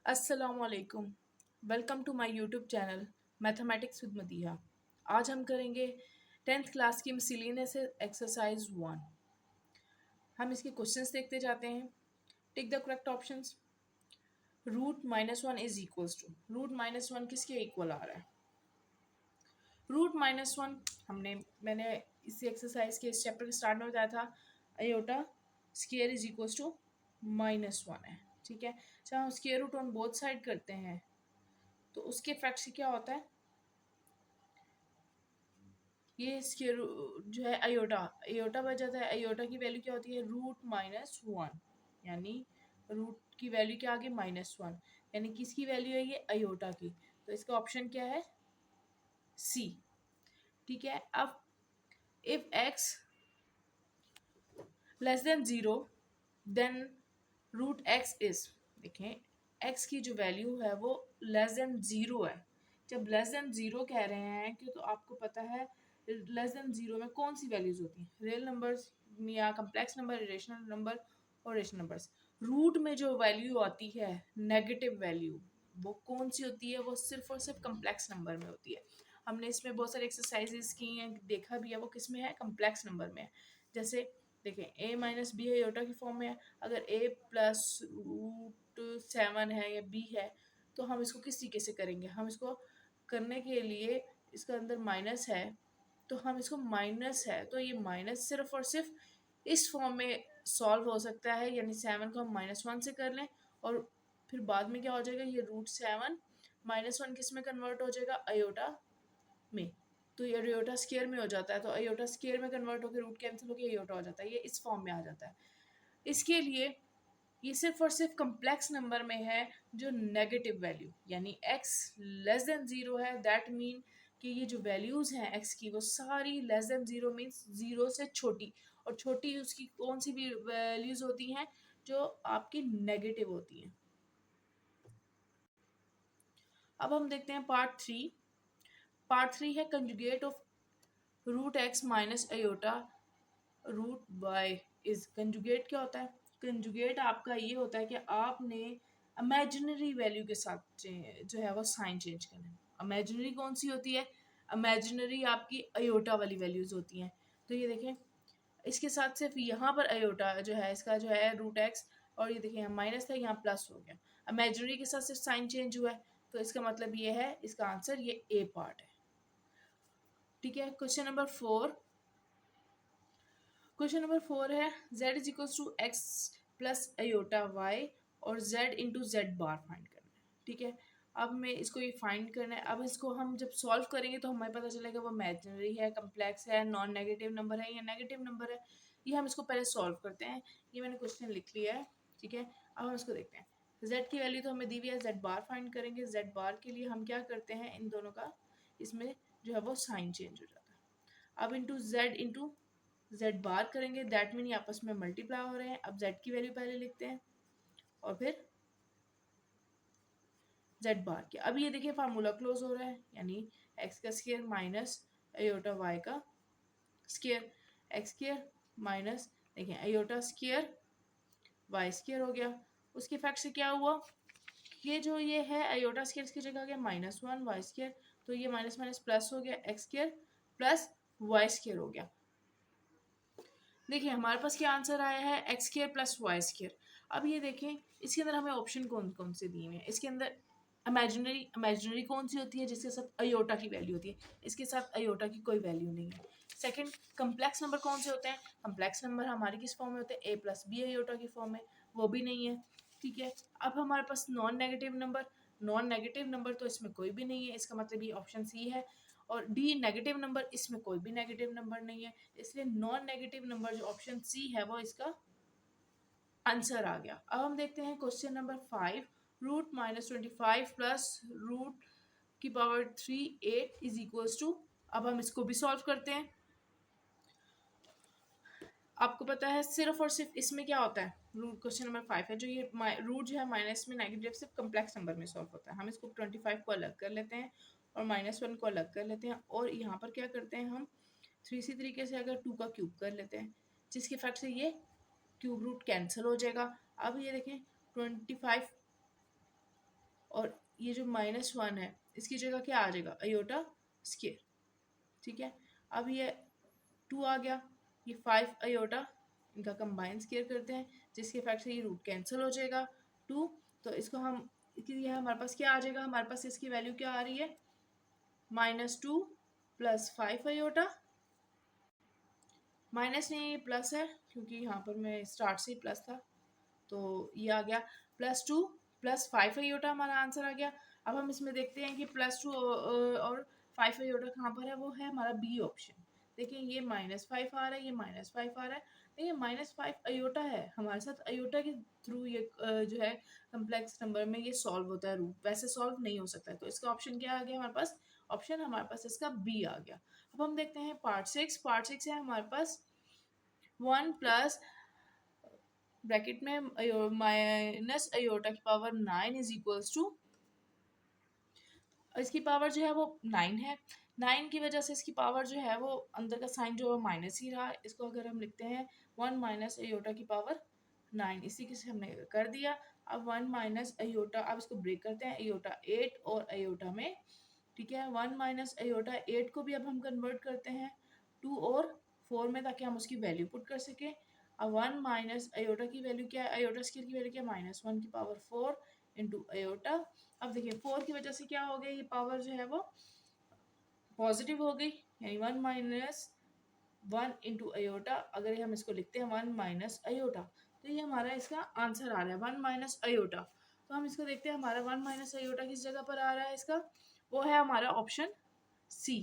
अस्सलामुअलैकुम। Welcome to my YouTube channel mathematics with Madiha. आज हम करेंगे 10th क्लास की मिसलेनियस एक्सरसाइज 1। हम इसके क्वेश्चंस देखते जाते हैं। Tick the correct options. Root minus one is equals to, root minus one किसके इक्वल आ रहा है? रूट माइनस वन मैंने इस एक्सरसाइज के इस चैप्टर के स्टार्ट में बताया था, iota square is equals to minus one है। ठीक है, जब हम square root on both side करते हैं तो उसके इफेक्ट से क्या होता है, ये स्क्वायर जो है अयोटा अयोटा बच जाता है। अयोटा की वैल्यू क्या होती है? रूट माइनस वन, यानी रूट की वैल्यू क्या आ गई? माइनस वन, यानी किसकी वैल्यू है ये? अयोटा की। तो इसका ऑप्शन क्या है? सी। ठीक है, अब if x less then zero then root x is, देखें एक्स की जो वैल्यू है वो लेस देन ज़ीरो है। जब लेस देन ज़ीरो कह रहे हैं कि तो आपको पता है लेस देन ज़ीरो में कौन सी वैल्यूज होती हैं? रियल नंबर्स या कम्प्लेक्स नंबर, इरेशनल नंबर और रेशनल नंबर्स। रूट में जो वैल्यू आती है नेगेटिव वैल्यू, वो कौन सी होती है? वो सिर्फ और सिर्फ कम्प्लेक्स नंबर में होती है। हमने इसमें बहुत सारे एक्सरसाइजेस की हैं, देखा भी है, वो किस में है? कम्प्लेक्स नंबर में है। जैसे देखें ए माइनस बी है, योटा की फॉर्म में है। अगर ए प्लस रूट सेवन है या बी है तो हम इसको किस तरीके से करेंगे? हम इसको करने के लिए, इसका अंदर माइनस है तो हम इसको माइनस है तो ये माइनस सिर्फ और सिर्फ इस फॉर्म में सॉल्व हो सकता है, यानी सेवन को हम माइनस वन से कर लें और फिर बाद में क्या हो जाएगा? ये रूट सेवन माइनस वन किस में कन्वर्ट हो जाएगा? अयोटा में। तो ये अयोटा स्केयर में हो जाता है, तो अयोटा स्केयर में कन्वर्ट होकर रूट कैंसिल होकर अयोटा हो जाता है, ये इस फॉर्म में आ जाता है। इसके लिए ये सिर्फ और सिर्फ कम्प्लेक्स नंबर में है जो नेगेटिव वैल्यू, यानी x लेस देन ज़ीरो है, दैट मीन कि ये जो वैल्यूज़ हैं x की वो सारी less than zero means zero से छोटी, और छोटी उसकी कौन सी भी वैल्यूज़ होती हैं? जो आपकी नेगेटिव होती हैं। अब हम देखते हैं पार्ट थ्री। पार्ट थ्री है conjugate of root x minus iota root y is. Conjugate क्या होता है? कंजुगेट आपका ये होता है कि आपने इमेजिनरी वैल्यू के साथ जो है वो साइन चेंज करना है। इमेजिनरी कौन सी होती है? इमेजिनरी आपकी अयोटा वाली वैल्यूज होती हैं। तो ये देखें, इसके साथ सिर्फ यहाँ पर अयोटा जो है, इसका जो है रूट एक्स, और ये देखें यहाँ माइनस था, यहाँ प्लस हो गया। इमेजिनरी के साथ सिर्फ साइन चेंज हुआ है, तो इसका मतलब ये है, इसका आंसर ये ए पार्ट है। ठीक है, question number four. Question number four है z is equals to x plus iota y और z into z bar find करना है। ठीक है, अब मैं इसको ये फाइंड करना है। अब इसको हम जब सॉल्व करेंगे तो हमें पता चलेगा वो इमेजिनरी है, कम्प्लेक्स है, नॉन नेगेटिव नंबर है या नेगेटिव नंबर है। ये हम इसको पहले सॉल्व करते हैं। ये मैंने क्वेश्चन लिख लिया है। ठीक है, अब हम इसको देखते हैं। z की वैल्यू तो हमें दी हुई है, z बार फाइंड करेंगे। z बार के लिए हम क्या करते हैं, इन दोनों का इसमें जो है वो साइन चेंज हो जाता है। अब इंटू जेड बार करेंगे, दैट मीन ये आपस में मल्टीप्लाई हो रहे हैं। अब जेड की वैल्यू पहले लिखते हैं और फिर जेड बार के। अब ये देखिए फार्मूला क्लोज हो रहा है, यानी एक्स का स्क्वायर माइनस अयोटा वाई का स्क्वायर, एक्स स्क्वायर माइनस देखिए अयोटा स्क्वायर वाई स्क्वायर हो गया। उसके इफेक्ट से क्या हुआ? ये जो ये है अयोटा स्क्वायर की जगह आ गया माइनस वन वाई स्क्वायर, तो ये माइनस माइनस प्लस हो गया, x square plus y square हो गया। देखिए हमारे पास क्या आंसर आया है? X square plus y square. अब ये देखें इसके अंदर हमें ऑप्शन कौन कौन से दिए हैं। इसके अंदर इमेजिनरी कौन सी होती है? जिसके साथ अयोटा की वैल्यू होती है, इसके साथ अयोटा की कोई वैल्यू नहीं है। सेकंड, कम्प्लेक्स नंबर कौन से होते हैं? कम्प्लेक्स नंबर हमारे किस फॉर्म में होते हैं? ए प्लस बी अयोटा की फॉर्म में, वो भी नहीं है। ठीक है, अब हमारे पास नॉन नेगेटिव नंबर तो इसमें कोई भी नहीं है, इसका मतलब ये ऑप्शन सी है। और डी नेगेटिव नंबर, इसमें कोई भी नेगेटिव नंबर नहीं है, इसलिए नॉन नेगेटिव नंबर जो ऑप्शन सी है वो इसका आंसर आ गया। अब हम देखते हैं question number five. Root minus 25 plus root की पावर 3 8 इज इक्वल्स टू। अब हम इसको भी सॉल्व करते हैं। आपको पता है सिर्फ और सिर्फ इसमें क्या होता है, रूट क्वेश्चन नंबर फाइव है जो ये रूट जो है माइनस में नेगेटिव सिर्फ कम्प्लेक्स नंबर में सॉल्व होता है। हम इसको 25 को अलग कर लेते हैं और माइनस वन को अलग कर लेते हैं, और यहाँ पर क्या करते हैं हम थ्री इसी तरीके से अगर टू का क्यूब कर लेते हैं, जिसके इफेक्ट से ये क्यूब रूट कैंसिल हो जाएगा। अब ये देखें 25 और ये जो -1 है इसकी जगह क्या आ जाएगा, अयोटा स्केयर। ठीक है, अब ये 2 आ गया, ये 5 अयोटा, इनका कंबाइन स्केयर करते हैं जिसके इफेक्ट से ये रूट कैंसिल हो जाएगा 2। तो इसको हम, ये हमारे पास क्या आ जाएगा, हमारे पास इसकी वैल्यू क्या आ रही है, -2 + 5 अयोटा, माइनस नहीं ये प्लस है क्योंकि यहाँ पर मैं स्टार्ट से ही प्लस था, तो ये आ गया +2 + 5 अयोटा, हमारा आंसर आ गया। अब हम इसमें देखते हैं कि +2 और 5 अयोटा कहाँ पर है, वो है हमारा बी ऑप्शन। देखिए ये -5 आ रहा है, ये -5 आ रहा है, देखिए -5 अयोटा है, हमारे साथ अयोटा के थ्रू ये जो है कम्प्लेक्स नंबर में ये सॉल्व होता है रूट, वैसे सॉल्व नहीं हो सकता है। तो इसका ऑप्शन क्या आ गया हमारे पास, ऑप्शन हमारे पास इसका बी आ गया। अब हम देखते हैं पार्ट 6 है हमारे पास 1 प्लस ब्रैकेट में माइनस अयोटा की पावर 9 इज इक्वल्स टू, इसकी पावर जो है वो 9 है, 9 की वजह से इसकी पावर जो है वो अंदर का साइन जो है माइनस ही रहा। इसको अगर हम लिखते हैं 1 माइनस अयोटा की पावर 9, इसी से हमने कर दिया। अब 1 माइनस अयोटा, अब इसको ब्रेक करते हैं, अयोटा 8 और अयोटा में, ठीक है। 1 माइनस अयोटा 8 को भी अब हम कन्वर्ट करते हैं 2 और 4 में, ताकि हम उसकी वैल्यू पुट कर सकें। अब 1 माइनस अयोटा की वैल्यू क्या है, अयोटा स्क्वायर की वैल्यू क्या है, -1 की पावर 4 इंटू अयोटा। अब देखिए 4 की वजह से क्या हो गया, ये पावर जो है वो पॉजिटिव हो गई, यानी 1 माइनस 1 इंटू अयोटा। अगर हम इसको लिखते हैं 1 माइनस अयोटा, तो ये हमारा इसका आंसर आ रहा है 1 माइनस अयोटा। तो हम इसको देखते हैं, हमारा 1 माइनस अयोटा किस जगह पर आ रहा है, इसका वो है हमारा ऑप्शन सी।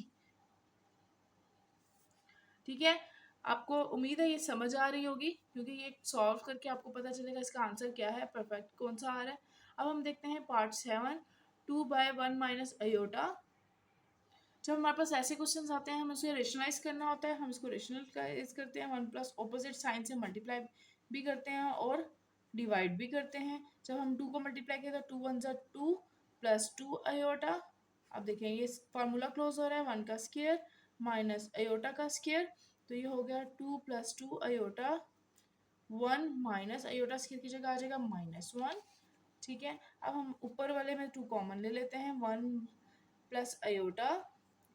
ठीक है, आपको उम्मीद है ये समझ आ रही होगी, क्योंकि ये सॉल्व करके आपको पता चलेगा इसका आंसर क्या है, परफेक्ट कौन सा आ रहा है। अब हम देखते हैं पार्ट 7, 2/1 माइनस अयोटा। जब हमारे पास ऐसे क्वेश्चंस आते हैं, हमें उसे रेशनलाइज करना होता है, हम इसको रेशनलाइज करते हैं, 1 प्लस ऑपोजिट साइन से मल्टीप्लाई भी करते हैं और डिवाइड भी करते हैं। जब हम 2 को मल्टीप्लाई किया तो 2 1 ज़ा 2 + 2 अयोटा। अब देखें ये फार्मूला क्लोज हो रहा है, 1 का स्क्वायर माइनस अयोटा का स्क्वायर, तो ये हो गया 2 + 2 अयोटा, 1 माइनस अयोटा स्क्वायर की जगह आ जाएगा -1। ठीक है, अब हम ऊपर वाले में 2 कॉमन ले लेते हैं, 1 प्लस अयोटा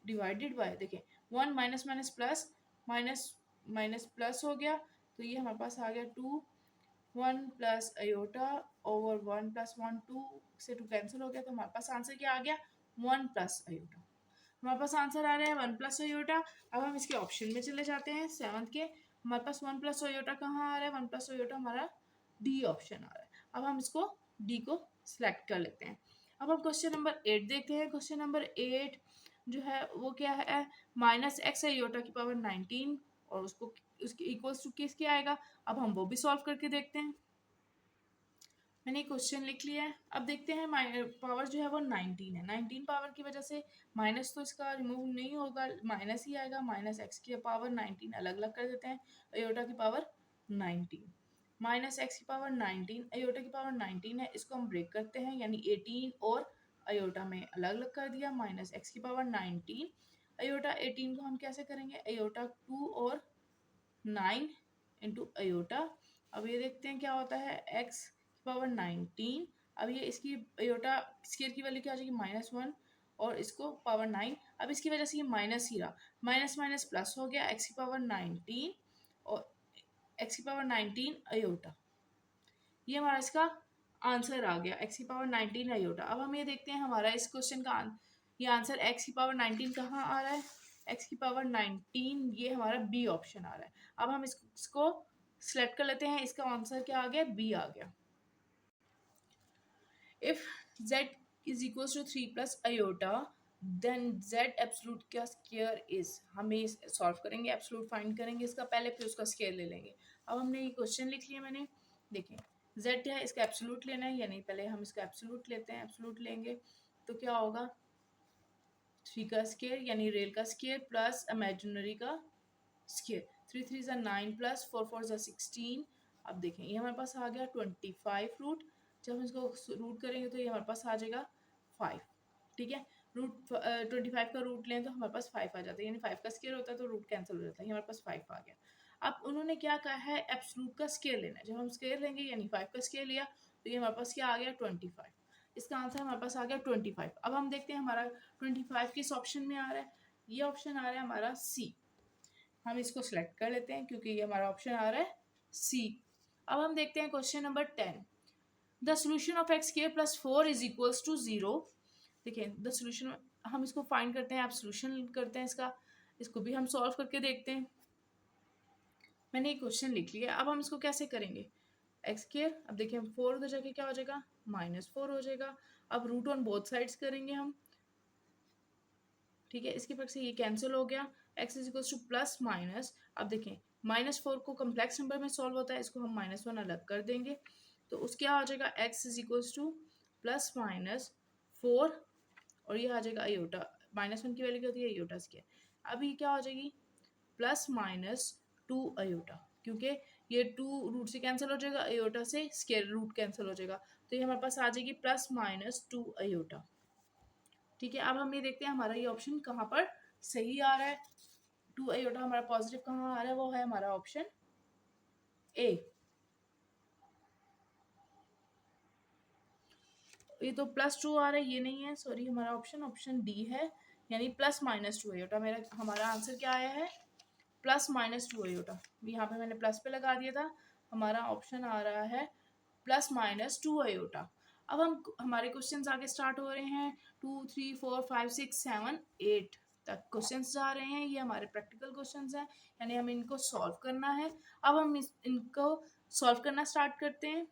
डिवाइडेड बाय, देखिए 1 minus minus plus, minus minus plus हो गया, तो ये हमारे पास आ गया 2, 1 प्लस अयोटा ओवर 1 + 1, 2 से 2 कैंसिल हो गया, तो हमारे पास आंसर क्या आ गया, 1 प्लस अयोटा। हमारे पास आंसर आ रहा है 1 प्लस अयोटा। अब हम इसके ऑप्शन में चले जाते हैं 7th के, हमारे पास 1 प्लस अयोटा कहाँ आ रहा है, 1 प्लस अयोटा हमारा डी ऑप्शन आ रहा है। अब हम इसको डी को सिलेक्ट कर लेते हैं। अब हम क्वेश्चन नंबर 8 देखते हैं। क्वेश्चन नंबर 8 जो है वो क्या है, -x अयोटा की पावर 19 और उसको उसके इक्वल्स टू किस क्या आएगा। अब हम वो भी सॉल्व करके देखते हैं। मैंने क्वेश्चन लिख लिया है। अब देखते हैं पावर जो है वो 19 है, 19 पावर की वजह से माइनस तो इसका रिमूव नहीं होगा, माइनस ही आएगा, -x की पावर 19 अलग अलग कर देते हैं, अयोटा की पावर 19, -x की पावर 19 अयोटा की पावर 19 है, इसको हम ब्रेक करते हैं, यानी 18 और अयोटा में अलग अलग कर दिया, -x की पावर 19 अयोटा 18 को हम कैसे करेंगे, अयोटा 2 और 9 इंटू अयोटा। अब ये देखते हैं क्या होता है, x की पावर 19, अब ये इसकी अयोटा स्केयर की वैल्यू क्या आ जाएगी, -1 और इसको पावर 9। अब इसकी वजह से ये माइनस ही रहा, माइनस माइनस प्लस हो गया, x की पावर 19 और x की पावर 19 अयोटा, ये हमारा इसका आंसर आ गया, x की पावर 19 अयोटा। अब हम ये देखते हैं हमारा इस क्वेश्चन का ये आंसर x की पावर 19 कहाँ आ रहा है, x की पावर 19 ये हमारा बी ऑप्शन आ रहा है। अब हम इसको सिलेक्ट कर लेते हैं, इसका आंसर क्या आ गया, बी आ गया। If z is equal to 3 plus iota then z absolute का स्क्वायर इज, हमें सॉल्व करेंगे, एब्सोल्यूट फाइंड करेंगे इसका पहले, फिर उसका स्क्वायर ले लेंगे। अब हमने ये क्वेश्चन लिख लिया मैंने, देखें z है, इसका एब्सोल्यूट लेना है, यानी पहले हम इसका एब्सोल्यूट लेते हैं, एब्सोल्यूट लेंगे तो क्या होगा, 3 का स्क्वायर यानी रियल का स्क्वायर प्लस इमेजिनरी का स्क्वायर, 3 3 ज़ा 9 प्लस 4 4 ज़ा 16। अब देखें ये हमारे पास आ गया 25 रूट, जब हम इसको रूट करेंगे तो ये हमारे पास आ जाएगा 5। ठीक है, रूट 25 का रूट लें तो हमारे पास 5 आ जाता है, यानी 5 का स्क्वायर होता है तो रूट कैंसिल हो जाता है, हमारे पास 5 आ गया। अब उन्होंने क्या कहा है, एब्सोल्यूट का स्क्वायर लेना है, जब हम स्क्वायर लेंगे यानी 5 का स्क्वायर लिया तो ये हमारे पास क्या आ गया 25। इसका आंसर हमारे पास आ गया 25। अब हम देखते हैं हमारा 25 किस ऑप्शन में आ रहा है। ये ऑप्शन आ रहा है हमारा सी। हम इसको सिलेक्ट कर लेते हैं क्योंकि ये हमारा ऑप्शन आ रहा है सी। अब हम देखते हैं question number 10। The solution of x square plus 4 is equals to 0। देखिए द सोल्यूशन, हम इसको फाइंड करते हैं, आप सोल्यूशन करते हैं इसका, इसको भी हम सॉल्व करके देखते हैं। मैंने एक क्वेश्चन लिख लिया, अब हम इसको कैसे करेंगे। एक्स स्क्वायर, अब देखिए हम 4 उधर जाके क्या हो जाएगा, -4 हो जाएगा। अब रूट ऑन बोथ साइड्स करेंगे हम, ठीक है। इसके पक्ष से ये कैंसिल हो गया। X is equals two plus minus, अब देखें -4 को कम्प्लेक्स नंबर में सॉल्व होता है, इसको हम -1 अलग कर देंगे तो उसके क्या हो जाएगा, x is equals two plus minus 4 और ये आ जाएगा आयोटा, -1 की वैल्यू क्या होती है आयोटा स्क्वायर। अब ये क्या हो जाएगी +-2 आयोटा, क्योंकि ये 2 रूट से कैंसिल हो जाएगा, आयोटा से स्क्वायर रूट कैंसिल हो जाएगा, तो ये हमारे पास आ जाएगी +-2 आयोटा। ठीक है, अब हम ये देखते हैं हमारा ये ऑप्शन कहाँ पर सही आ रहा है। 2 आयोटा हमारा पॉजिटिव कहाँ आ रहा है, वो है हमारा ऑप्शन ए। ये तो +2 आ रहा है, ये नहीं है, सॉरी, हमारा ऑप्शन डी है, यानी +-2 आयोटा। मेरा हमारा आंसर क्या आया है, +-2 आयोटा। यहाँ पे मैंने प्लस पे लगा दिया था, हमारा ऑप्शन आ रहा है +-2 आयोटा। अब हम हमारे क्वेश्चंस आगे स्टार्ट हो रहे हैं, 2, 3, 4, 5, 6, 7, 8 तक क्वेश्चंस जा रहे हैं। ये हमारे प्रैक्टिकल क्वेश्चंस हैं, यानी हमें इनको सॉल्व करना है। अब हम इनको सॉल्व करना स्टार्ट करते हैं।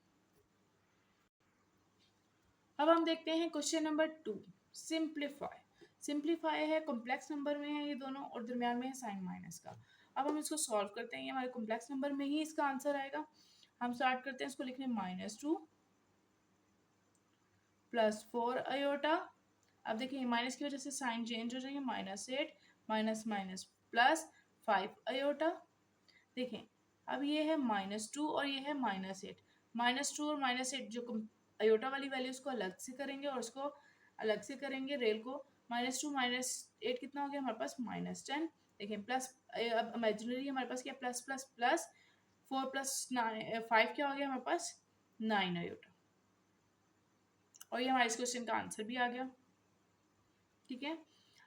अब हम देखते हैं क्वेश्चन नंबर 2, सिंप्लीफाई। सिंप्लीफाई है, कॉम्प्लेक्स नंबर में है ये दोनों और दरमियान में है साइन माइनस का। अब हम इसको सॉल्व करते हैं, ये हमारे कॉम्प्लेक्स नंबर में ही इसका आंसर आएगा। हम स्टार्ट करते हैं इसको लिखने, -2 +4 आयोटा। अब देखिए माइनस की वजह से साइन चेंज हो जाएंगे, -8 माइनस माइनस +5 आयोटा। देखें अब ये है -2 और ये है -8। -2 और -8 जो अयोटा वाली वैल्यू उसको अलग से करेंगे और उसको अलग से करेंगे रेल को। -2 -8 कितना हो गया हमारे पास, -10। देखें प्लस, अब इमेजिनरी हमारे पास क्या, प्लस प्लस प्लस 4 + 5 क्या हो गया हमारे पास, 9 अयोटा। और ये हमारे इस क्वेश्चन का आंसर भी आ गया। ठीक है,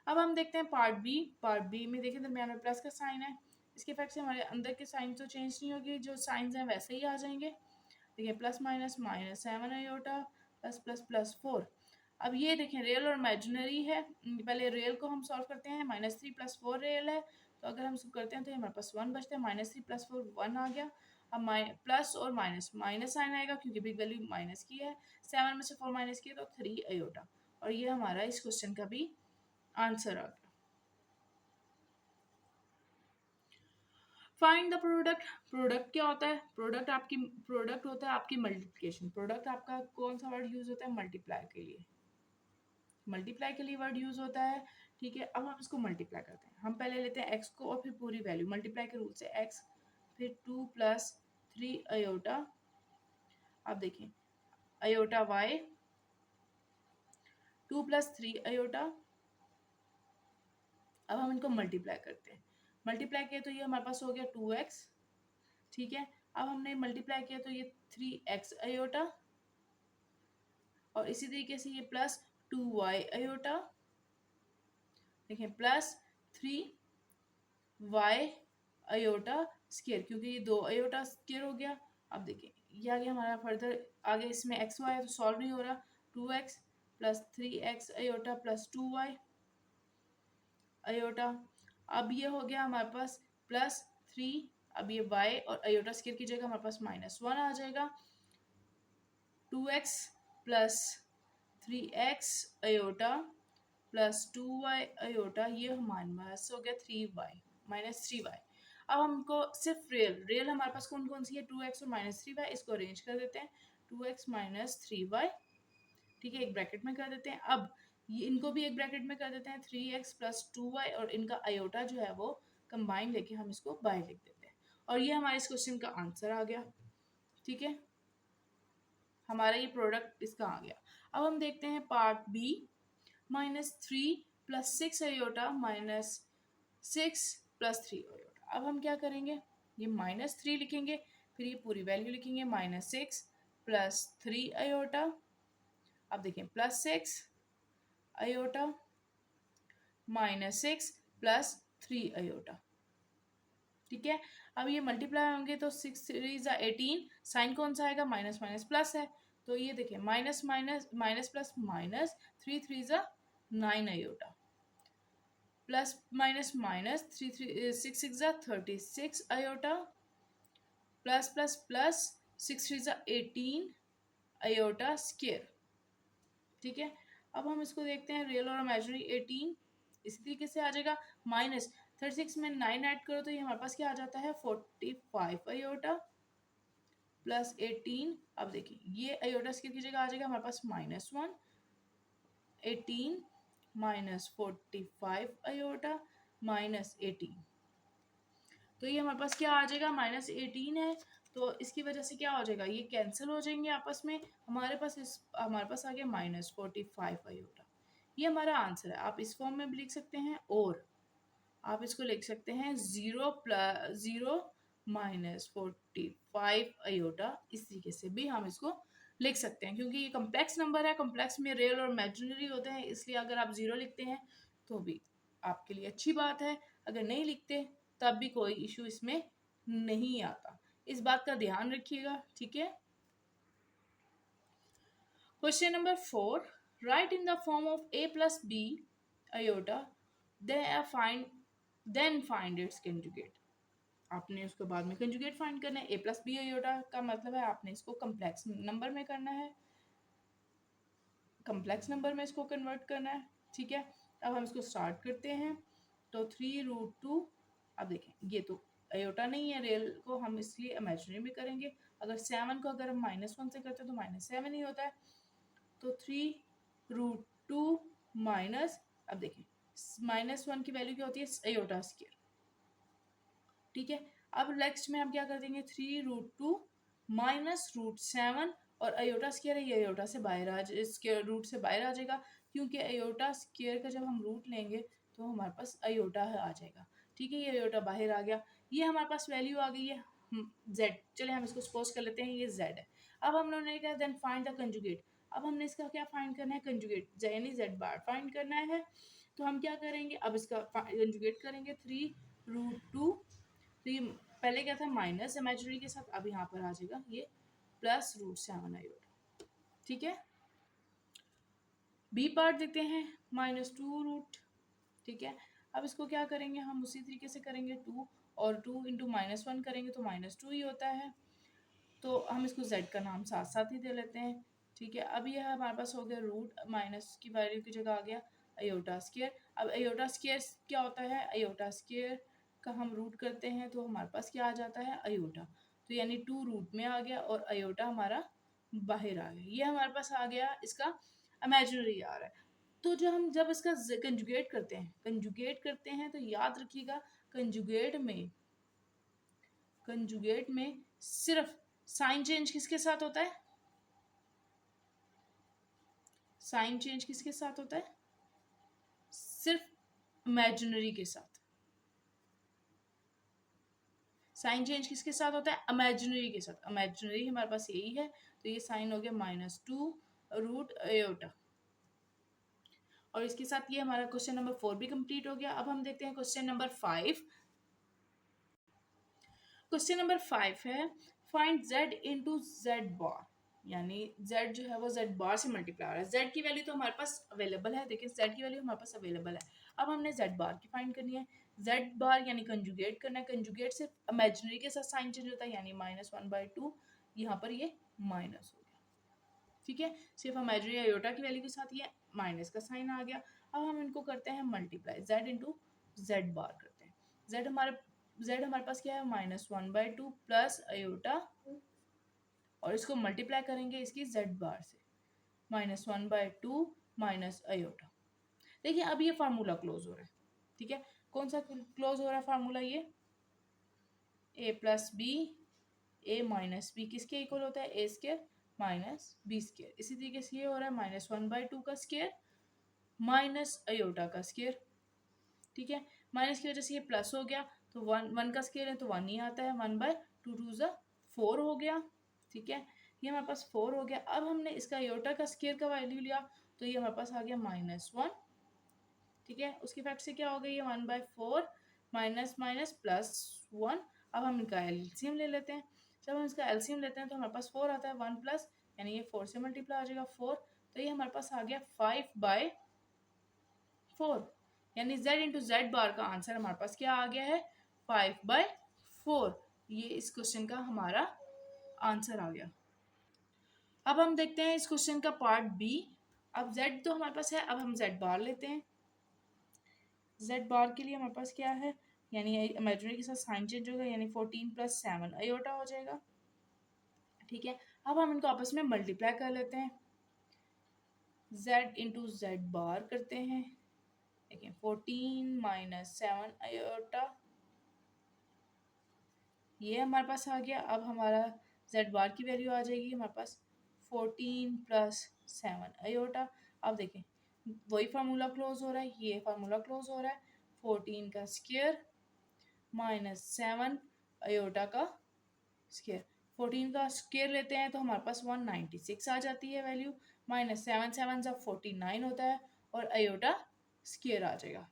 अब हम देखते हैं पार्ट बी। पार्ट बी में देखें दरमियान में प्लस का साइन है, इसके इफेक्ट से हमारे अंदर के साइन तो चेंज नहीं होगी, जो साइंस हैं वैसे ही आ जाएंगे। देखिए +-7 आयोटा +++4। अब ये देखें रियल और इमेजिनरी है, पहले रियल को हम सॉल्व करते हैं, -3 + 4 रियल है, तो अगर हम इसको करते हैं तो हमारे पास 1 बचता है, -3 + 4 1 आ गया। अब प्लस और माइनस, माइनस साइन आएगा क्योंकि बिग वैल्यू माइनस की है, 7 में से 4 माइनस किया तो 3 आयोटा। और ये हमारा इस क्वेश्चन का भी आंसर आ गया। Find the product. प्रोडक्ट क्या होता है, प्रोडक्ट होता है आपकी मल्टीप्लिकेशन। प्रोडक्ट आपका कौन सा वर्ड यूज होता है, मल्टीप्लाई के लिए, मल्टीप्लाई के लिए वर्ड यूज होता है। ठीक है, अब हम इसको मल्टीप्लाई करते हैं। हम पहले लेते हैं एक्स को और फिर पूरी वैल्यू, मल्टीप्लाई के रूल से एक्स, फिर 2 + 3 आयोटा। अब देखें आयोटा वाई, 2 + 3 आयोटा। अब हम इनको मल्टीप्लाई करते हैं, मल्टीप्लाई किया तो ये हमारे पास हो गया 2x। ठीक है, अब हमने मल्टीप्लाई किया तो ये 3x आयोटा, और इसी तरीके से ये +2y आयोटा। देखें +3y आयोटा स्क्वायर, क्योंकि ये 2 आयोटा स्क्वायर हो गया। अब देखें ये आगे हमारा फर्दर आगे इसमें x y है तो सॉल्व नहीं हो रहा, 2x + 3x iota +2y iota. अब ये हो गया हमारे पास +3, अब ये y और आयोटा स्क्वायर की जगह हमारे पास -1 आ जाएगा। 2x + 3x iota +2y iota, ये हमारे पास हो गया 3y -3y। अब हमको सिर्फ रियल हमारे पास कौन कौन सी है, 2x और -3y, इसको अरेंज कर देते हैं, 2x -3y। ठीक है, एक ब्रैकेट में कर देते हैं। अब ये इनको भी एक ब्रैकेट में कर देते हैं, 3x + 2y, और इनका आयोटा जो है वो कंबाइन लेके हम इसको बाय लिख देते हैं, और ये हमारे इस क्वेश्चन का आंसर आ गया। ठीक है, हमारा ये प्रोडक्ट इसका आ गया। अब हम देखते हैं पार्ट बी, -3 + 6 आयोटा -6 + 3 आयोटा। अब हम क्या करेंगे, ये -3 लिखेंगे, फिर ये पूरी वैल्यू लिखेंगे, -6 + 3 आयोटा अब देखें +6 आयोटा -6 +3 आयोटा। ठीक है, अब ये मल्टीप्लाई होंगे तो 6 3 ज़ा 18, साइन कौन सा आएगा, माइनस माइनस प्लस है, तो ये देखिए minus minus minus plus minus 3 3 ज़ा 9 आयोटा, प्लस माइनस माइनस 3 3 6 6 ज़ा 36 आयोटा, प्लस प्लस प्लस 6 3 ज़ा 18 आयोटा स्क्वायर। ठीक है, अब हम इसको देखते हैं रियल और इमेजिनरी। 18 इसी तरीके से आ जाएगा, माइनस 36 में 9 ऐड करो तो ये हमारे पास क्या आ जाता है 45 आयोटा प्लस 18। अब देखिए ये आयोटा स्क्वायर की जगह आ जाएगा हमारे पास -1, 18 -45 आयोटा -18, तो ये हमारे पास क्या आ जाएगा -18 है, तो इसकी वजह से क्या हो जाएगा, ये कैंसिल हो जाएंगे आपस में, हमारे पास आ गया -45 आयोटा। ये हमारा आंसर है। आप इस फॉर्म में भी लिख सकते हैं और आप इसको लिख सकते हैं 0 -45 आयोटा, इस तरीके से भी हम इसको लिख सकते हैं, क्योंकि ये कम्प्लेक्स नंबर है, कम्प्लेक्स में रियल और इमेजिनरी होते हैं, इसलिए अगर आप 0 लिखते हैं तो भी आपके लिए अच्छी बात है, अगर नहीं लिखते तब भी कोई इशू इसमें नहीं आता। इस बात का ध्यान रखिएगा। ठीक है, question number 4, right in the form of a plus b iota then find its conjugate। आपने उसके बाद में कंजुगेट फाइंड करना है। a प्लस बी आयोटा का मतलब है आपने इसको कम्प्लेक्स नंबर में करना है, कम्प्लेक्स नंबर में इसको कन्वर्ट करना है। ठीक है, अब हम इसको स्टार्ट करते हैं, तो 3√2। अब देखें ये तो आयोटा नहीं है, रियल को हम इसलिए इमेजिनरी में करेंगे। अगर 7 को अगर हम -1 से करते हैं तो -7 ही होता है, तो 3√2 माइनस, अब देखें -1 की वैल्यू क्या होती है आयोटा स्क्वायर। ठीक है, अब नेक्स्ट में हम क्या कर देंगे 3√2 -√7, और आयोटा स्क्वायर है, ये आयोटा से बाहर आ स्क्वायर रूट से बाहर आ जाएगा, क्योंकि आयोटा स्क्वायर का जब हम रूट लेंगे तो हमारे पास आयोटा आ जाएगा। ठीक है, ये आयोटा बाहर आ गया, ये हमारे पास वैल्यू आ गई है z। चले हम इसको सपोज कर लेते हैं ये z है। अब हम लोगों ने कहा देन फाइंड द कंजुगेट। अब हमने इसका क्या फाइंड करना है, कंजुगेट यानी z बार फाइंड करना है। तो हम क्या करेंगे, अब इसका कंजुगेट करेंगे 3√2, तो ये पहले क्या था माइनस इमेजिनरी के साथ, अब यहाँ पर आ जाएगा ये +√7 आयोटा। ठीक है, बी पार्ट देते हैं -2 रूट। ठीक है, अब इसको क्या करेंगे हम उसी तरीके से करेंगे, 2 और 2 इंटू -1 करेंगे तो -2 ही होता है, तो हम इसको z का नाम साथ साथ ही दे लेते हैं। ठीक है, अब यह हमारे पास हो गया रूट, माइनस की वैल्यू की जगह आ गया आयोटा स्क्वायर। अब आयोटा स्क्वायर क्या होता है, आयोटा स्क्वायर का हम रूट करते हैं तो हमारे पास क्या आ जाता है आयोटा, तो यानी 2 रूट में आ गया और आयोटा हमारा बाहर आ गया, ये हमारे पास आ गया इसका इमेजिनरी आ रहा है। तो जो हम जब इसका कंजुगेट करते हैं तो याद रखिएगा कंजुगेट में सिर्फ साइन चेंज किसके साथ होता है, साइन चेंज किसके साथ होता है, सिर्फ इमेजिनरी के साथ। साइन चेंज किसके साथ होता है, इमेजिनरी के साथ। इमेजिनरी हमारे पास यही है, तो ये साइन हो गया -2√आयोटा, और इसके साथ ये हमारा क्वेश्चन नंबर 4 भी कंप्लीट हो गया। अब हम देखते हैं क्वेश्चन नंबर 5। क्वेश्चन नंबर 5 है फाइंड z इंटू जेड बार, यानी z जो है वो z बार से मल्टीप्लाई हो रहा है। z की वैल्यू तो हमारे पास अवेलेबल है, देखिए z की वैल्यू हमारे पास अवेलेबल है। अब हमने z बार की फाइंड करनी है, z बार यानी कंजुगेट करना है। कंजुगेट सिर्फ इमेजिनरी के साथ साइन चेंज होता है, यानी -1/2, यहाँ पर ये माइनस हो गया। ठीक है, सिर्फ इमेजिनरी आयोटा की वैल्यू के साथ ये माइनस का साइन आ गया। अब हम इनको करते हैं मल्टीप्लाई, z इंटू जेड बार करते हैं। z हमारे पास क्या है -1/2 प्लस आयोटा, और इसको मल्टीप्लाई करेंगे इसकी z बार से, -1/2 माइनस आयोटा। देखिए अब ये फार्मूला क्लोज हो रहा है। ठीक है, कौन सा क्लोज हो रहा है फार्मूला, ये a plus b, a minus b किसके इक्वल होता है, a square minus b square. इसी तरीके से ये हो रहा है -1/2 का स्क्वायर माइनस आयोटा का स्क्वायर। ठीक है, माइनस की वजह से ये प्लस हो गया, तो 1 का स्क्वायर है तो 1 ही आता है, 1/2 2 ज़ा 4 हो गया। ठीक है, ये हमारे पास 4 हो गया। अब हमने इसका आयोटा का स्केयर का वैल्यू लिया तो ये हमारे पास आ गया -1। ठीक है, उसकी फैक्ट से क्या हो गई, ये 1/4 माइनस माइनस +1। अब हम इनका एलसीएम ले लेते हैं। जब हम इसका एलसीएम लेते हैं तो हमारे पास 4 आता है, 1 प्लस यानी ये 4 से मल्टीप्लाई हो जाएगा 4, तो ये हमारे पास आ गया 5/4, यानी z इंटू जेड बार का आंसर हमारे पास क्या आ गया है, 5/4। ये इस क्वेश्चन का हमारा आंसर आ गया। अब हम देखते हैं इस क्वेश्चन का पार्ट बी। अब z तो हमारे पास है, अब हम z बार लेते हैं। z बार के लिए हमारे पास क्या है, यानी इमेजिनरी के साथ साइन चेंज होगा, यानी 14 + 7 आयोटा हो जाएगा। ठीक है, अब हम इनको आपस में मल्टीप्लाई कर लेते हैं, z इंटू जेड बार करते हैं। देखिए 14 - 7 आयोटा, ये हमारे पास आ गया। अब हमारा z बार की वैल्यू आ जाएगी हमारे पास 14 + 7 आयोटा। अब देखें वही फार्मूला क्लोज हो रहा है, ये फार्मूला क्लोज हो रहा है, 14 का स्क्वायर -7 आयोटा का स्क्वायर। 14 का स्क्वायर लेते हैं तो हमारे पास 196 आ जाती है वैल्यू, -7 7 जब 49 होता है और आयोटा स्क्वायर आ जाएगा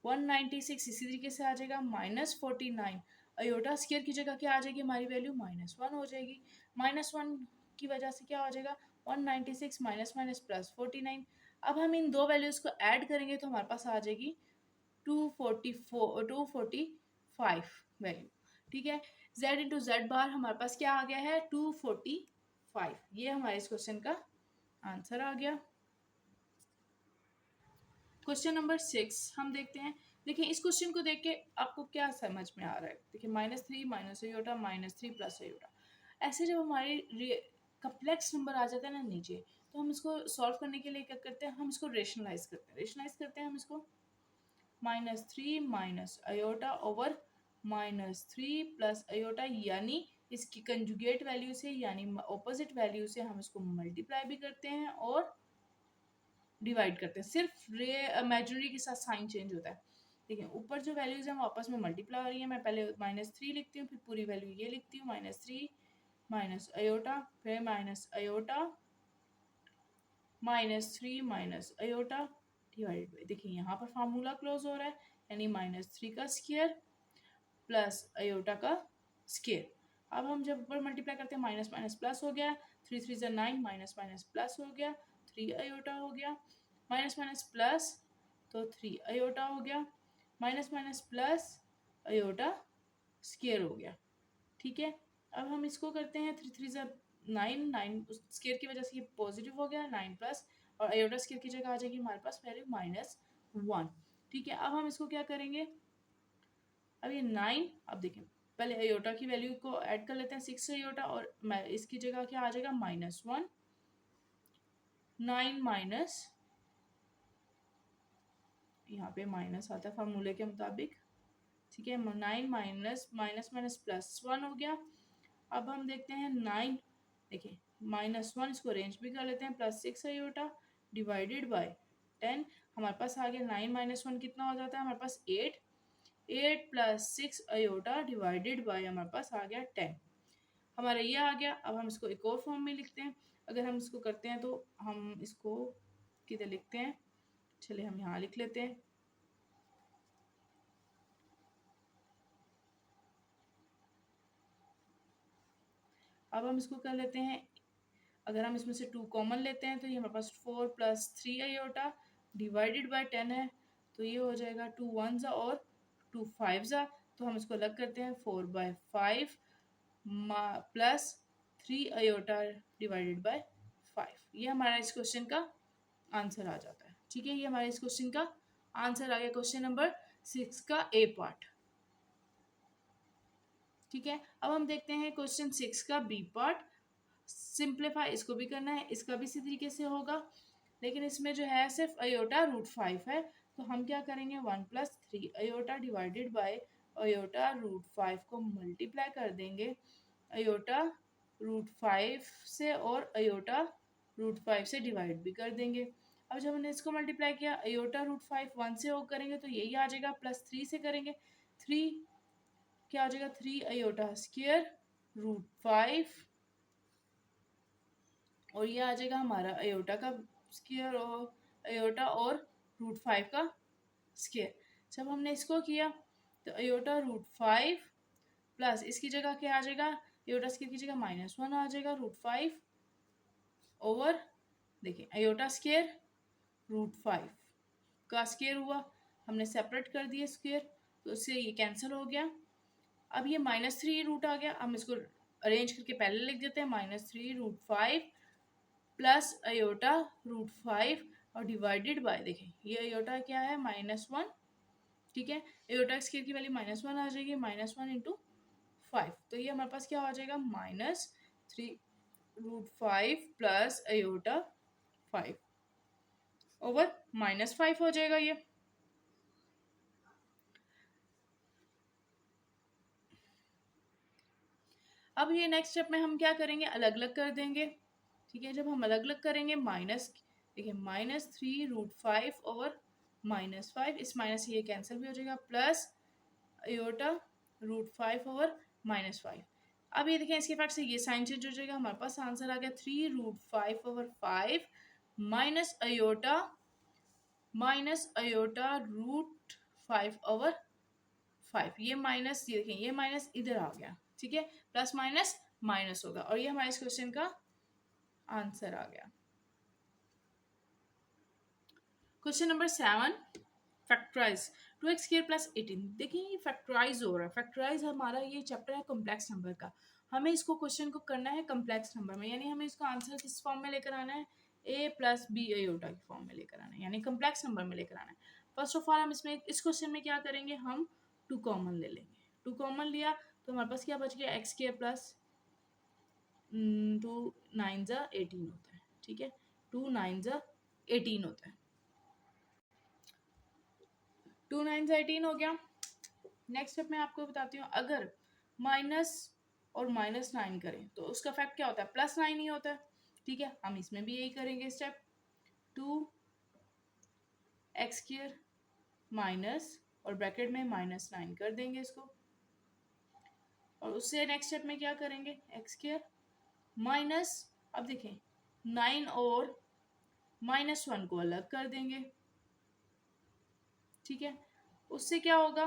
196। इसी तरीके से आ जाएगा -49 आयोटा स्क्वायर की जगह क्या आ जाएगी हमारी वैल्यू -1 हो जाएगी। -1 की वजह से क्या हो जाएगा 196 माइनस माइनस प्लस 49। अब हम इन दो वैल्यूज़ को ऐड करेंगे तो हमारे पास आ जाएगी 245 वैल्यू। ठीक है, z इंटू जेड बार हमारे पास क्या आ गया है 245। ये हमारे इस क्वेश्चन का आंसर आ गया। क्वेश्चन नंबर 6 हम देखते हैं। देखिए इस क्वेश्चन को देख के आपको क्या समझ में आ रहा है, देखिए -3 माइनस आयोटा -3 प्लस आयोटा। ऐसे जब हमारे कम्प्लेक्स नंबर आ जाता है ना नीचे, तो हम इसको सॉल्व करने के लिए क्या करते हैं, हम इसको रेशनलाइज करते हैं हम इसको -3 minus iota over -3 plus iota, यानी इसकी कंजुगेट वैल्यू से यानी ऑपोजिट वैल्यू से हम इसको मल्टीप्लाई भी करते हैं और डिवाइड करते हैं, सिर्फ इमेजिनरी के साथ साइन चेंज होता है। देखिए ऊपर जो वैल्यूज हैं वो आपस में मल्टीप्लाई हो रही है, मैं पहले -3 लिखती हूँ, फिर पूरी वैल्यू ये लिखती हूँ -3 माइनस आयोटा, फिर minus iota -3 minus iota divided by, देखिए यहाँ पर फार्मूला क्लोज हो रहा है, यानी -3 का स्क्वायर प्लस आयोटा का स्क्वायर। अब हम जब ऊपर मल्टीप्लाई करते हैं माइनस माइनस प्लस हो गया, 3 3 = 9, माइनस माइनस प्लस हो गया, 3 आयोटा हो गया, माइनस माइनस प्लस तो 3 आयोटा हो गया, minus minus plus iota square हो गया। ठीक है, अब हम इसको करते हैं 3 3 = 9, 9 स्क्वायर की वजह से ये पॉजिटिव हो गया, 9 प्लस और आयोटा स्क्वायर की जगह आ जाएगी हमारे पास वैल्यू -1। ठीक है, अब हम इसको क्या करेंगे, अब ये 9, अब देखें पहले आयोटा की वैल्यू को ऐड कर लेते हैं 6 आयोटा और इसकी जगह क्या आ जाएगा -1, 9 माइनस, यहाँ पे माइनस आता है फार्मूले के मुताबिक। ठीक है, 9 माइनस माइनस माइनस +1 हो गया। अब हम देखते हैं 9, देखिए -1 इसको रेंज भी कर लेते हैं, +6 आयोटा डिवाइडेड बाय 10, हमारे पास आ गया 9 - 1 कितना हो जाता है हमारे पास 8, 8 + 6 आयोटा डिवाइडेड बाय हमारे पास आ गया 10, हमारा ये आ गया। अब हम इसको एक और फॉर्म में लिखते हैं, अगर हम इसको करते हैं तो हम इसको किधर लिखते हैं, चलिए हम यहाँ लिख लेते हैं। अब हम इसको कर लेते हैं, अगर हम इसमें से 2 कॉमन लेते हैं तो ये हमारे पास 4 + 3 आयोटा डिवाइडेड बाय 10 है, तो ये हो जाएगा 2 1 और 2 5, तो हम इसको अलग करते हैं 4/5 प्लस 3 आयोटा डिवाइडेड बाय 5। ये हमारा इस क्वेश्चन का आंसर आ जाता है। ठीक है, ये हमारे इस क्वेश्चन का आंसर आ गया, क्वेश्चन नंबर 6 का ए पार्ट। ठीक है, अब हम देखते हैं क्वेश्चन 6 का बी पार्ट। सिंप्लीफाई इसको भी करना है, इसका भी इसी तरीके से होगा, लेकिन इसमें जो है सिर्फ आयोटा √5 है, तो हम क्या करेंगे 1 + 3 आयोटा डिवाइडेड बाय आयोटा √5 को मल्टीप्लाई कर देंगे आयोटा √5 से और आयोटा √5 से डिवाइड भी कर देंगे। अब जब हमने इसको मल्टीप्लाई किया आयोटा √5 1 से हो करेंगे तो यही आ जाएगा, +3 से करेंगे 3 क्या आ जाएगा 3 आयोटा स्क्वायर √5 और ये आ जाएगा हमारा अयोटा का स्क्वायर और अयोटा और √5 का स्क्वायर। जब हमने इसको किया तो अयोटा √5 प्लस इसकी जगह क्या आ जाएगा, अयोटा स्क्वायर की जगह -1 आ जाएगा, √5 ओवर देखिए अयोटा स्क्वायर √5 का स्क्वायर हुआ, हमने सेपरेट कर दिया स्क्वायर तो उससे ये कैंसिल हो गया। अब ये -3 रूट आ गया, हम इसको अरेंज करके पहले लिख देते हैं, -3 √5 प्लस अयोटा √5 और डिवाइडेड बाय देखें ये अयोटा क्या है -1, ठीक है, अयोटा स्क्वायर की वैल्यू -1 आ जाएगी, -1 × 5 तो ये हमारे पास क्या आ जाएगा -3 √5 प्लस अयोटा 5 ओवर -5 हो जाएगा ये। अब ये नेक्स्ट स्टेप में हम क्या करेंगे, अलग अलग कर देंगे, ठीक है। जब हम अलग अलग करेंगे माइनस देखिए -3 √5 ओवर -5, इस माइनस से ये कैंसिल भी हो जाएगा, प्लस अयोटा √5 ओवर -5। अब ये देखें इसके फैक्ट से ये साइन चेंज हो जाएगा, हमारे पास आंसर आ गया 3 √5 ओवर 5 माइनस अयोटा √5 ओवर 5। ये माइनस ये देखें ये माइनस इधर आ गया, ठीक है, प्लस माइनस माइनस होगा और ये हमारे इस क्वेश्चन का आंसर आ गया। Question number 7, factorize 2x² plus 18। देखिए ये फैक्टराइज हो रहा है, फैक्टराइज हमारा ये चैप्टर है कॉम्प्लेक्स नंबर का, हमें इसको क्वेश्चन को करना है कॉम्प्लेक्स नंबर में, यानी हमें इसको आंसर किस फॉर्म में लेकर आना है, a प्लस बी अयोटा की फॉर्म में लेकर आना है, यानी कॉम्प्लेक्स नंबर में लेकर आना है। फर्स्ट ऑफ ऑल हम इसमें इस क्वेश्चन में क्या करेंगे, हम 2 कॉमन ले लेंगे, 2 कॉमन लिया तो हमारे पास क्या बच गया x² प्लस 2 9 ज़ा 18 होता है, ठीक है, 2 9 ज़ा 18 होता है, 2 9 ज़ा 18 हो गया। नेक्स्ट स्टेप मैं आपको बताती हूँ, अगर माइनस और -9 करें तो उसका फैक्ट क्या होता है, +9 ही होता है, ठीक है, हम इसमें भी यही करेंगे स्टेप, 2x² माइनस और ब्रैकेट में -9 कर देंगे इसको, और उससे नेक्स्ट स्टेप में क्या करेंगे, x² माइनस, अब देखें 9 और -1 को अलग कर देंगे, ठीक है, उससे क्या होगा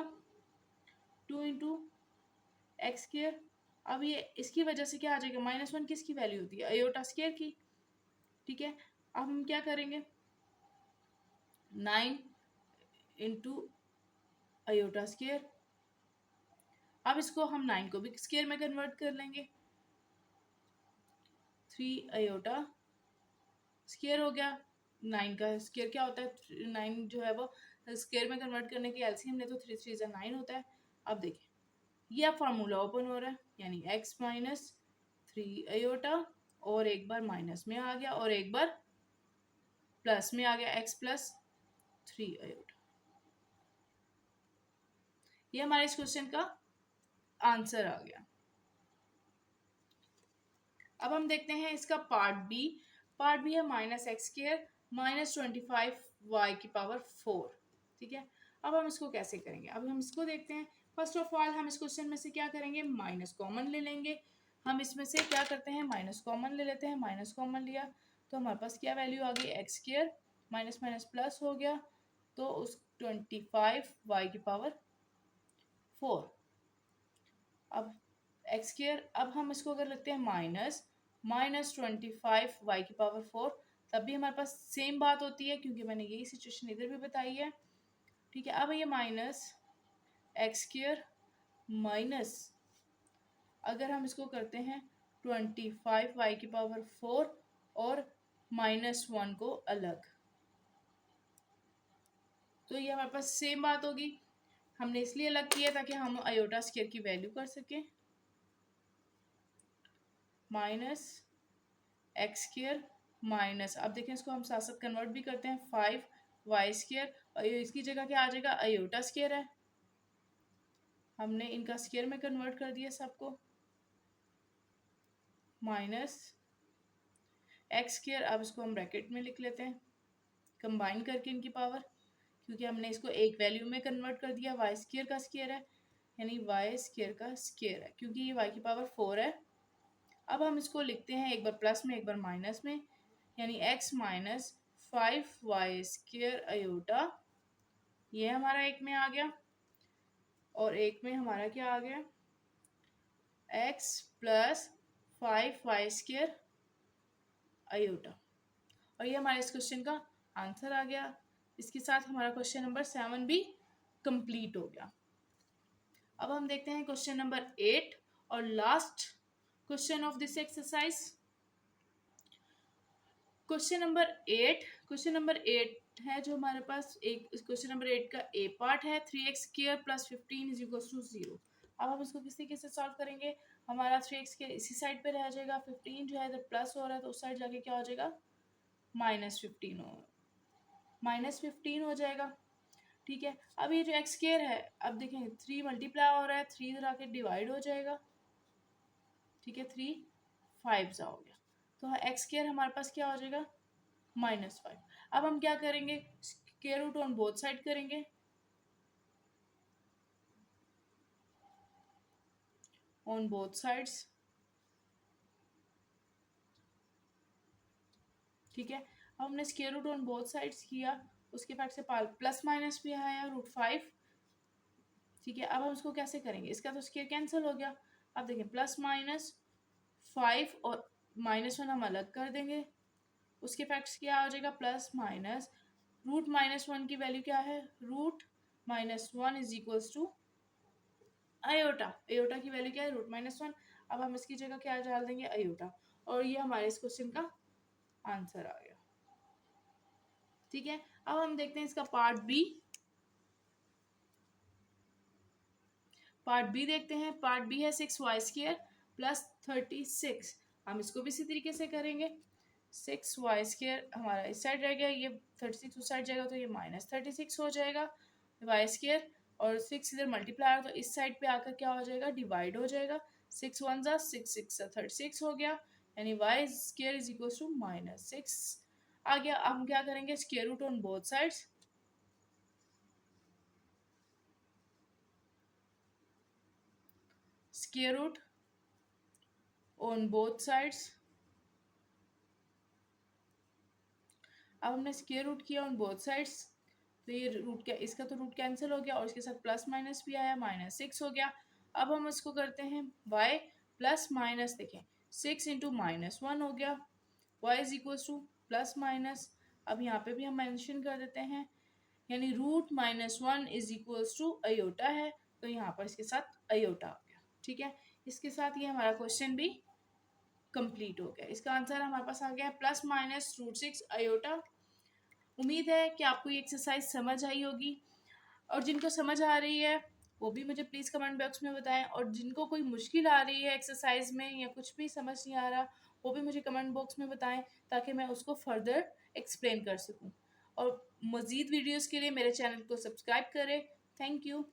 2 × x²। अब ये इसकी वजह से क्या आ जाएगा, -1 किसकी वैल्यू होती है, अयोटा स्क्वायर की, ठीक है। अब हम क्या करेंगे 9 × अयोटा स्क्वायर, अब इसको हम 9 को भी स्क्वायर में कन्वर्ट कर लेंगे, 3 अयोटा स्क्वायर हो गया, 9 का स्क्वायर क्या होता है 9 जो है वो स्क्वायर में कन्वर्ट करने की एलसीएम ले तो 3 3 ज़ा 9 होता है। अब देखिए ये अब फार्मूला ओपन हो रहा है, यानी x माइनस 3 अयोटा और एक बार माइनस में आ गया और एक बार प्लस में आ गया, x प्लस 3 अयोटा, ये हमारे इस क्वेश्चन का आंसर आ गया। अब हम देखते हैं इसका पार्ट बी, पार्ट बी है -x² -25y⁴, ठीक है। अब हम इसको कैसे करेंगे, अब हम इसको देखते हैं। फर्स्ट ऑफ ऑल हम इस क्वेश्चन में से क्या करेंगे, माइनस कॉमन ले लेंगे, हम इसमें से क्या करते हैं माइनस कॉमन ले लेते हैं, माइनस कॉमन लिया तो हमारे पास क्या वैल्यू आ गई, x² माइनस माइनस प्लस हो गया तो उस 25y⁴। अब x², अब हम इसको अगर लगते हैं -25y⁴, तब भी हमारे पास सेम बात होती है क्योंकि मैंने यही सिचुएशन इधर भी बताई है, ठीक है। अब ये -x² माइनस अगर हम इसको करते हैं 25y⁴ और -1 को अलग, तो ये हमारे पास सेम बात होगी, हमने इसलिए अलग किया ताकि हम अयोटा स्क्वायर की वैल्यू कर सकें, -x² माइनस, अब देखें इसको हम साथ साथ कन्वर्ट भी करते हैं 5y² और इसकी जगह क्या आ जाएगा, अयोटा स्क्वायर है, हमने इनका स्क्वायर में कन्वर्ट कर दिया सबको, -x², अब इसको हम ब्रैकेट में लिख लेते हैं कंबाइन करके इनकी पावर, क्योंकि हमने इसको एक वैल्यू में कन्वर्ट कर दिया, y² का स्क्वायर है, यानी y² का स्क्वायर है, क्योंकि ये y⁴ है अब हम इसको लिखते हैं एक बार प्लस में एक बार माइनस में, यानी x माइनस 5y² अयोटा, ये हमारा एक में आ गया, और एक में हमारा क्या आ गया, x प्लस 5y² अयोटा। और ये हमारे इस क्वेश्चन का आंसर आ गया। इसके साथ हमारा क्वेश्चन नंबर 7 भी कंप्लीट हो गया। अब हम देखते हैं क्वेश्चन नंबर 8 और last question of this exercise. Question number 8 है जो हमारे पास, एक क्वेश्चन नंबर 8 का ए पार्ट है 3x² plus 15 is equal to 0। अब हम इसको किस तरीके से सॉल्व करेंगे, हमारा 3x² इसी साइड पे रह जाएगा, 15 जो है इधर प्लस हो रहा है तो उस साइड जाके क्या हो जाएगा, -15 हो जाएगा। ठीक है, अब ये जो x² है, अब देखें 3 मल्टीप्लाई हो रहा है, 3 इधर आके डिवाइड हो जाएगा। ठीक है, 3 5 हो गया, तो x² हमारे पास क्या हो जाएगा, -5। अब हम क्या करेंगे, square root on both side करेंगे, ऑन बोथ साइड्स। ठीक है, अब हमने square root on both sides किया, उसके बाद से प्लस माइनस भी आया √5। ठीक है, अब हम उसको कैसे करेंगे, इसका तो स्क्वायर कैंसिल हो गया। अब देखें +-5 और -1 हम अलग कर देंगे, उसके फैक्ट्स क्या हो जाएगा, प्लस माइनस √-1 की वैल्यू क्या है, √-1 is equals to iota. Iota की वैल्यू क्या है, √-1। अब हम इसकी जगह क्या डाल देंगे, अयोटा, और ये हमारे इस क्वेश्चन का आंसर आ गया। ठीक है, अब हम देखते हैं इसका पार्ट बी। देखते हैं, पार्ट बी है 6y² प्लस 36। हम इसको भी इसी तरीके से करेंगे, 6y² हमारा इस साइड रह गया, ये 36 उस साइड जाएगा तो ये -36 हो जाएगा y², और 6 इधर मल्टीप्लाई तो इस साइड पे आकर क्या हो जाएगा, डिवाइड हो जाएगा। 6 1 जा 6 6 36 हो गया, यानी y² इज इक्वल टू -6 आ गया। अब हम क्या करेंगे, square root on both sides, square root on both sides. अब हमने स्क्वायर रूट किया ऑन बोथ साइड्स, तो ये रूट क्या, इसका तो रूट कैंसिल हो गया और इसके साथ प्लस माइनस भी आया, -6 हो गया। अब हम इसको करते हैं y प्लस माइनस, देखें 6 इंटू -1 हो गया, y is equal two plus minus. अब यहाँ पे भी हम मेंशन कर देते हैं, यानी √-1 इज इक्वल टू अयोटा है, तो यहाँ पर इसके साथ अयोटा आ गया। ठीक है, इसके साथ ये हमारा क्वेश्चन भी कंप्लीट हो गया। इसका आंसर हमारे पास आ गया है +-√6 अयोटा। उम्मीद है कि आपको ये एक्सरसाइज समझ आई होगी, और जिनको समझ आ रही है वो भी मुझे प्लीज़ कमेंट बॉक्स में बताएं, और जिनको कोई मुश्किल आ रही है एक्सरसाइज में या कुछ भी समझ नहीं आ रहा वो भी मुझे कमेंट बॉक्स में बताएं, ताकि मैं उसको फर्दर एक्सप्लेन कर सकूं। और मज़ीद वीडियोस के लिए मेरे चैनल को सब्सक्राइब करें। Thank you.